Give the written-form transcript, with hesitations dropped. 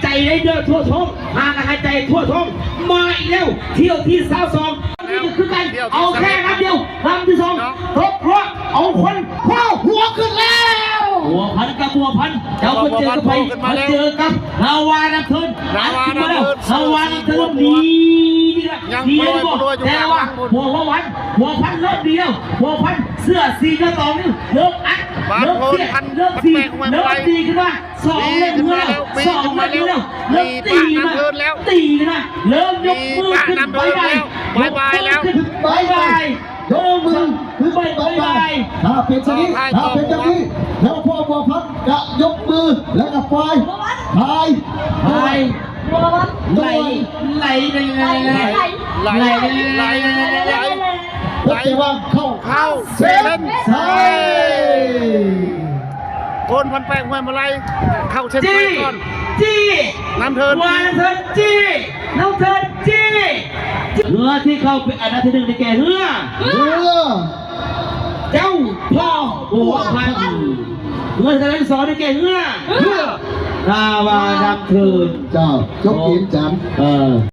ใจได้เด้อทั่วท้องหากหายใจทั่วท้องมาอีกแล้วเที่ยวที่22นี่คือกันเอาแค่นัดเดียวลำที่2รบเพราะเอาคนเข้าหัวขึ้นแล้วหัวพันกับหัวพันเจ้าก็เจอกับไปมาเจอกับนาวาน้ำเทินนาวาน้ำเทินดีดีเลยบอกแต่ว่าหัวพันเริ่มเดียวหัวพันเสื้อสีกระตองนี่เริ่มอัดเริ่มเสียเริ่มสีเริ่มตีขึ้นมา2 เล่มเมื่อ2 มาแล้วเริ่มตีมาตีนะเริ่มยกมือขึ้นบายบายแล้วบายบายยกมือคือบายบายถ้าเป็นอย่างนี้แล้วพ่อบัวพัดจะยกมือแล้วก็ปล่อยไหลว่าเข้าเส้นใช่คนพันแปลงแหวนมาไล่เข้าเส้นไปก่อนน้ำเทินน้ำเทินเรือที่เข้าเป็นอันดับที่1ในแก่เรือเจ้าพ่อหัวพันเรือที่2ในแก่เรือนาวาน้ำเทินเจ้ายกเกมจำ